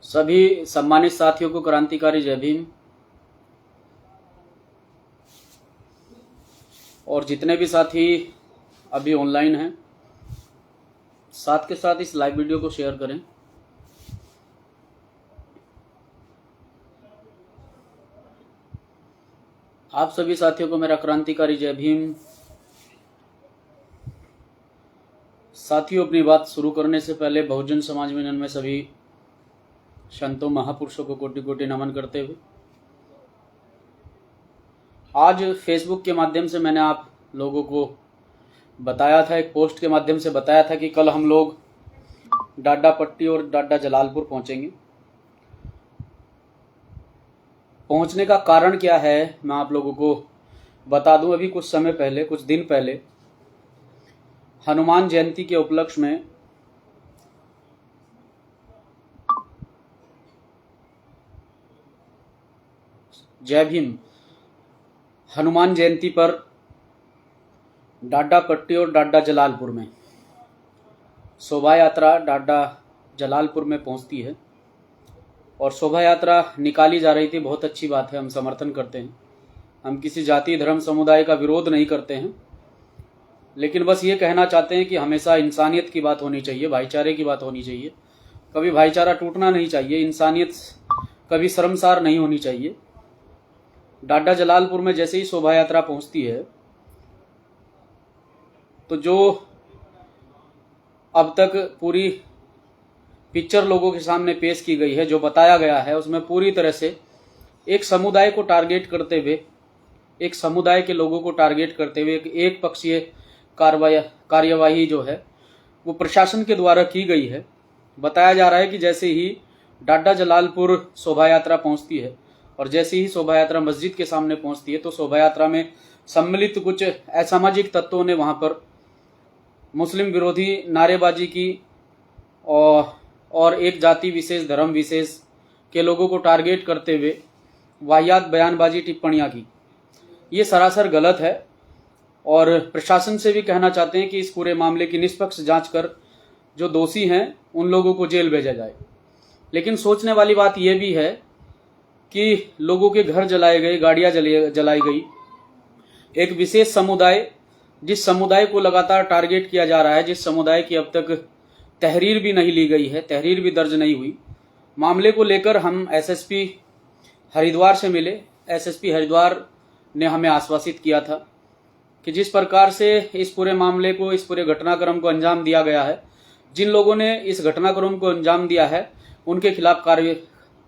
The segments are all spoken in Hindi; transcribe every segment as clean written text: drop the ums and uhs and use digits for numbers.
सभी सम्मानित साथियों को क्रांतिकारी जय भीम। और जितने भी साथी अभी ऑनलाइन हैं, साथ के साथ इस लाइव वीडियो को शेयर करें। आप सभी साथियों को मेरा क्रांतिकारी जय भीम। साथियों, अपनी बात शुरू करने से पहले बहुजन समाज मिलन में सभी संतों महापुरुषों को कोटि कोटि नमन करते हुए आज फेसबुक के माध्यम से मैंने आप लोगों को बताया था, एक पोस्ट के माध्यम से बताया था कि कल हम लोग डाडा पट्टी और डाडा जलालपुर पहुंचेंगे। पहुंचने का कारण क्या है मैं आप लोगों को बता दूं। अभी कुछ समय पहले, कुछ दिन पहले हनुमान जयंती के उपलक्ष्य में जय भीम, हनुमान जयंती पर डाडा पट्टी और डाडा जलालपुर में शोभा यात्रा डाडा जलालपुर में पहुंचती है और शोभा यात्रा निकाली जा रही थी। बहुत अच्छी बात है, हम समर्थन करते हैं। हम किसी जाति धर्म समुदाय का विरोध नहीं करते हैं, लेकिन बस ये कहना चाहते हैं कि हमेशा इंसानियत की बात होनी चाहिए, भाईचारे की बात होनी चाहिए। कभी भाईचारा टूटना नहीं चाहिए, इंसानियत कभी शर्मसार नहीं होनी चाहिए। डाडा जलालपुर में जैसे ही शोभा यात्रा पहुंचती है तो जो अब तक पूरी पिक्चर लोगों के सामने पेश की गई है, जो बताया गया है, उसमें पूरी तरह से एक समुदाय को टारगेट करते हुए, एक समुदाय के लोगों को टारगेट करते हुए एक पक्षीय कार्यवाही जो है वो प्रशासन के द्वारा की गई है। बताया जा रहा है कि जैसे ही डाडा जलालपुर शोभा यात्रा पहुंचती है और जैसे ही शोभा यात्रा मस्जिद के सामने पहुंचती है तो शोभा यात्रा में सम्मिलित कुछ असामाजिक तत्वों ने वहां पर मुस्लिम विरोधी नारेबाजी की और एक जाति विशेष, धर्म विशेष के लोगों को टारगेट करते हुए वाहियात बयानबाजी, टिप्पणियां की। ये सरासर गलत है और प्रशासन से भी कहना चाहते हैं कि इस पूरे मामले की निष्पक्ष जांच कर जो दोषी हैं उन लोगों को जेल भेजा जाए। लेकिन सोचने वाली बात यह भी है कि लोगों के घर जलाए गए, गाड़ियां जलाई गई। एक विशेष समुदाय, जिस समुदाय को लगातार टारगेट किया जा रहा है, जिस समुदाय की अब तक तहरीर भी नहीं ली गई है, तहरीर भी दर्ज नहीं हुई। मामले को लेकर हम एसएसपी हरिद्वार से मिले। एसएसपी हरिद्वार ने हमें आश्वासित किया था कि जिस प्रकार से इस पूरे मामले को, इस पूरे घटनाक्रम को अंजाम दिया गया है, जिन लोगों ने इस घटनाक्रम को अंजाम दिया है उनके खिलाफ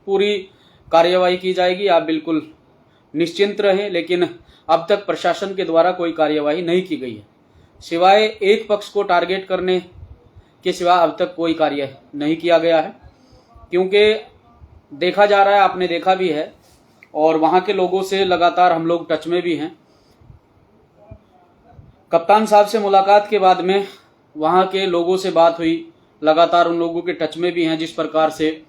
पूरी कार्यवाही की जाएगी। आप बिल्कुल निश्चिंत रहें। लेकिन अब तक प्रशासन के द्वारा कोई कार्यवाही नहीं की गई है, सिवाय एक पक्ष को टारगेट करने के सिवा अब तक कोई कार्य नहीं किया गया है। क्योंकि देखा जा रहा है, आपने देखा भी है, और वहां के लोगों से लगातार हम लोग टच में भी हैं। कप्तान साहब से मुलाकात के बाद में वहां के लोगों से बात हुई, लगातार उन लोगों के टच में भी हैं। जिस प्रकार से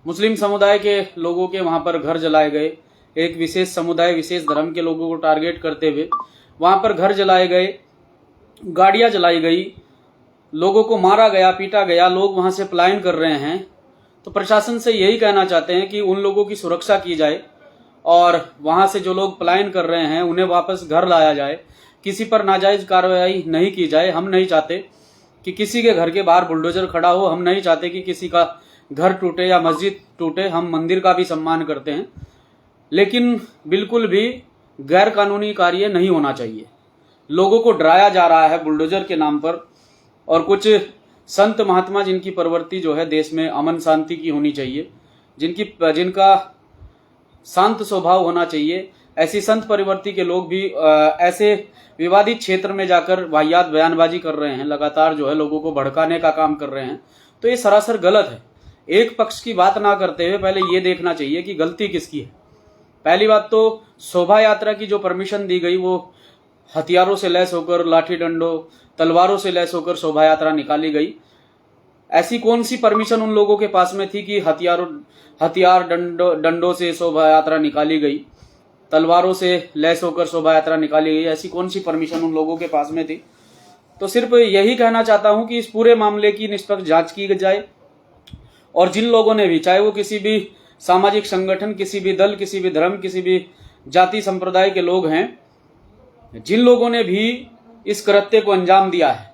मुस्लिम समुदाय के लोगों के वहां पर घर जलाए गए, एक विशेष समुदाय, विशेष धर्म के लोगों को टारगेट करते हुए वहां पर घर जलाए गए, गाड़ियां जलाई गई, लोगों को मारा गया, पीटा गया, लोग वहां से पलायन कर रहे हैं। तो प्रशासन से यही कहना चाहते हैं कि उन लोगों की सुरक्षा की जाए और वहां से जो लोग पलायन कर रहे हैं उन्हें वापस घर लाया जाए। किसी पर नाजायज कार्रवाई नहीं की जाए। हम नहीं चाहते कि किसी के घर के बाहर बुलडोजर खड़ा हो, हम नहीं चाहते कि किसी का घर टूटे या मस्जिद टूटे। हम मंदिर का भी सम्मान करते हैं, लेकिन बिल्कुल भी गैर कानूनी कार्य नहीं होना चाहिए। लोगों को डराया जा रहा है बुलडोजर के नाम पर, और कुछ संत महात्मा जिनकी प्रवृत्ति जो है देश में अमन शांति की होनी चाहिए, जिनका शांत स्वभाव होना चाहिए, ऐसी संत प्रवृत्ति के लोग भी ऐसे विवादित क्षेत्र में जाकर वाहियात बयानबाजी कर रहे हैं, लगातार जो है लोगों को भड़काने का काम कर रहे हैं। तो ये सरासर गलत है। एक पक्ष की बात ना करते हुए पहले ये देखना चाहिए कि गलती किसकी है। पहली बात तो शोभा यात्रा की जो परमिशन दी गई वो हथियारों से लैस होकर, लाठी डंडों, तलवारों से लैस होकर शोभा यात्रा निकाली गई। ऐसी कौन सी परमिशन उन लोगों के पास में थी कि हथियार डंडों से शोभा यात्रा निकाली गई, तलवारों से लैस होकर शोभा यात्रा निकाली गई? ऐसी कौन सी परमिशन उन लोगों के पास में थी? तो सिर्फ यही कहना चाहता हूं कि इस पूरे मामले की निष्पक्ष जांच की जाए और जिन लोगों ने भी, चाहे वो किसी भी सामाजिक संगठन, किसी भी दल, किसी भी धर्म, किसी भी जाति संप्रदाय के लोग हैं, जिन लोगों ने भी इस कृत्य को अंजाम दिया है,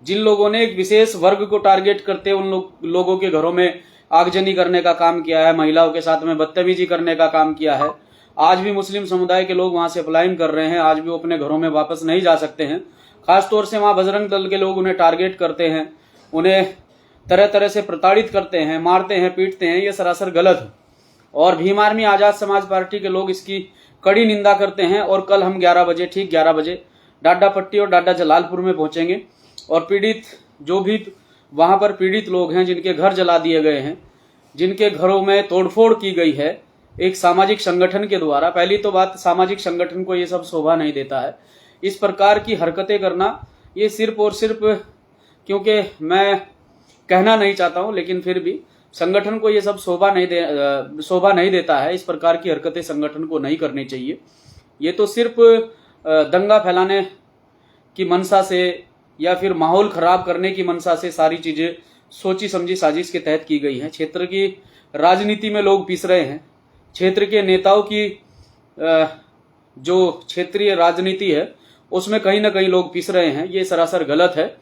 जिन लोगों ने एक विशेष वर्ग को टारगेट करते उन लोगों के घरों में आगजनी करने का काम किया है, महिलाओं के साथ में बदतमीजी करने का काम किया है, आज भी मुस्लिम समुदाय के लोग वहां से पलायन कर रहे हैं, आज भी वो अपने घरों में वापस नहीं जा सकते हैं। खासतौर से वहां बजरंग दल के लोग उन्हें टारगेट करते हैं, उन्हें तरह तरह से प्रताड़ित करते हैं, मारते हैं, पीटते हैं, ये सरासर गलत है। और भीम आर्मी आजाद समाज पार्टी के लोग इसकी कड़ी निंदा करते हैं। और कल हम 11 बजे, ठीक 11 बजे डाडा पट्टी और डाडा जलालपुर में पहुंचेंगे और पीड़ित, जो भी वहां पर पीड़ित लोग हैं, जिनके घर जला दिए गए हैं, जिनके घरों में तोड़फोड़ की गई है एक सामाजिक संगठन के द्वारा। पहली तो बात, सामाजिक संगठन को ये सब शोभा नहीं देता है। इस प्रकार की हरकतें करना ये सिर्फ और सिर्फ, क्योंकि मैं कहना नहीं चाहता हूं लेकिन फिर भी संगठन को ये सब शोभा नहीं देता है। इस प्रकार की हरकतें संगठन को नहीं करनी चाहिए। ये तो सिर्फ दंगा फैलाने की मंशा से या फिर माहौल खराब करने की मंशा से सारी चीजें सोची समझी साजिश के तहत की गई हैं। क्षेत्र की राजनीति में लोग पिस रहे हैं, क्षेत्र के नेताओं की जो क्षेत्रीय राजनीति है उसमें कहीं ना कहीं लोग पिस रहे हैं। ये सरासर गलत है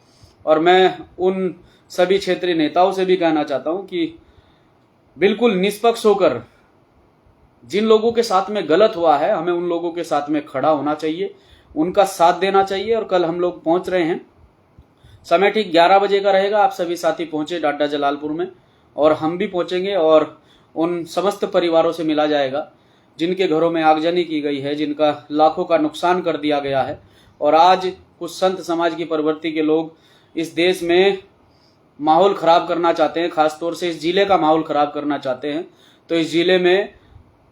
और मैं उन सभी क्षेत्रीय नेताओं से भी कहना चाहता हूं कि बिल्कुल निष्पक्ष होकर, जिन लोगों के साथ में गलत हुआ है, हमें उन लोगों के साथ में खड़ा होना चाहिए, उनका साथ देना चाहिए। और कल हम लोग पहुंच रहे हैं, समय ठीक 11 बजे का रहेगा। आप सभी साथी पहुंचे डाडा जलालपुर में और हम भी पहुंचेंगे और उन समस्त परिवारों से मिला जाएगा जिनके घरों में आगजनी की गई है, जिनका लाखों का नुकसान कर दिया गया है। और आज कुछ संत समाज की प्रवृत्ति के लोग इस देश में माहौल खराब करना चाहते हैं, खासतौर से इस जिले का माहौल खराब करना चाहते हैं। तो इस जिले में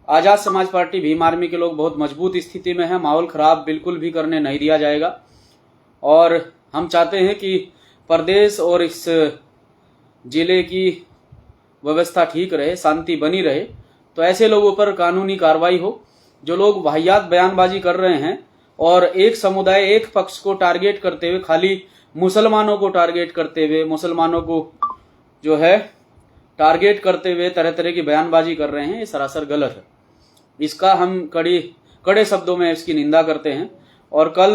आजाद समाज पार्टी, भीम आर्मी के लोग बहुत मजबूत स्थिति में है। माहौल खराब बिल्कुल भी करने नहीं दिया जाएगा और हम चाहते हैं कि प्रदेश और इस जिले की व्यवस्था ठीक रहे, शांति बनी रहे। तो ऐसे लोगों पर कानूनी कार्रवाई हो जो लोग वाहियात बयानबाजी कर रहे हैं और एक समुदाय, एक पक्ष को टारगेट करते हुए, खाली मुसलमानों को टारगेट करते हुए, मुसलमानों को जो है टारगेट करते हुए तरह तरह की बयानबाजी कर रहे हैं। ये सरासर गलत है। इसका हम कड़े शब्दों में इसकी निंदा करते हैं और कल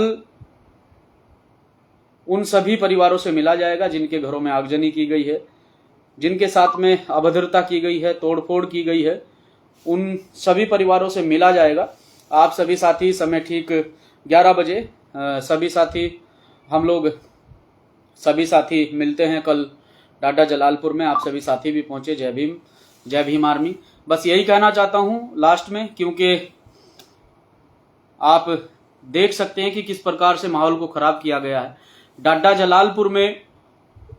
उन सभी परिवारों से मिला जाएगा जिनके घरों में आगजनी की गई है, जिनके साथ में अभद्रता की गई है, तोड़फोड़ की गई है, उन सभी परिवारों से मिला जाएगा। आप सभी साथी समय ठीक 11 बजे सभी साथी, हम लोग सभी साथी मिलते हैं कल डाडा जलालपुर में। आप सभी साथी भी पहुंचे। जय भीम, जय भीम आर्मी। बस यही कहना चाहता हूं लास्ट में, क्योंकि आप देख सकते हैं कि किस प्रकार से माहौल को खराब किया गया है। डाडा जलालपुर में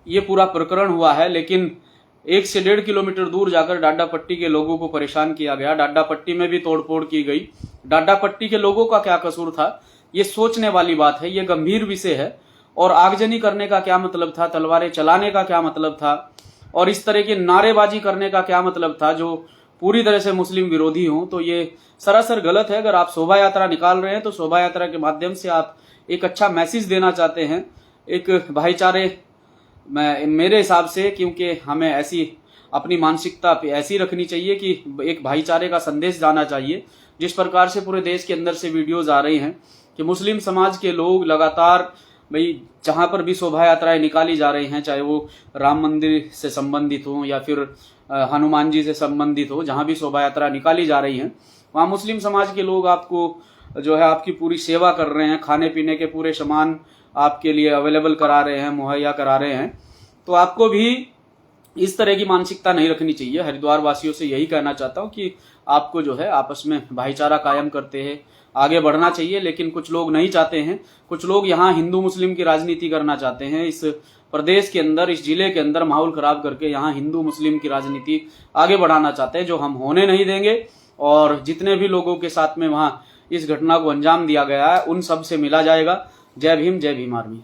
ये पूरा प्रकरण हुआ है, लेकिन 1 से 1.5 किलोमीटर दूर जाकर डाडा पट्टी के लोगों को परेशान किया गया। डाडा पट्टी में भी तोड़फोड़ की गई। डाडा पट्टी के लोगों का क्या कसूर था, ये सोचने वाली बात है। ये गंभीर विषय है। और आगजनी करने का क्या मतलब था, तलवारें चलाने का क्या मतलब था, और इस तरह की नारेबाजी करने का क्या मतलब था जो पूरी तरह से मुस्लिम विरोधी हों। तो ये सरासर गलत है। अगर आप शोभा यात्रा निकाल रहे हैं तो शोभा यात्रा के माध्यम से आप एक अच्छा मैसेज देना चाहते हैं, एक भाईचारे, मेरे हिसाब से, क्योंकि हमें ऐसी अपनी मानसिकता ऐसी रखनी चाहिए कि एक भाईचारे का संदेश जाना चाहिए। जिस प्रकार से पूरे देश के अंदर से वीडियोज आ रही हैं कि मुस्लिम समाज के लोग लगातार, भाई जहां पर भी शोभा यात्राएं निकाली जा रही हैं, चाहे वो राम मंदिर से संबंधित हो या फिर हनुमान जी से संबंधित हो, जहां भी शोभा यात्रा निकाली जा रही हैं वहां मुस्लिम समाज के लोग आपको जो है आपकी पूरी सेवा कर रहे हैं, खाने पीने के पूरे सामान आपके लिए अवेलेबल करा रहे हैं, मुहैया करा रहे हैं। तो आपको भी इस तरह की मानसिकता नहीं रखनी चाहिए। हरिद्वार वासियों से यही कहना चाहता हूं कि आपको जो है आपस में भाईचारा कायम करते हैं आगे बढ़ना चाहिए। लेकिन कुछ लोग नहीं चाहते हैं, कुछ लोग यहाँ हिंदू मुस्लिम की राजनीति करना चाहते हैं। इस प्रदेश के अंदर, इस जिले के अंदर माहौल खराब करके यहाँ हिंदू मुस्लिम की राजनीति आगे बढ़ाना चाहते हैं, जो हम होने नहीं देंगे। और जितने भी लोगों के साथ में वहाँ इस घटना को अंजाम दिया गया है उन सब से मिला जाएगा। जय भीम, जय भीम आर्मी।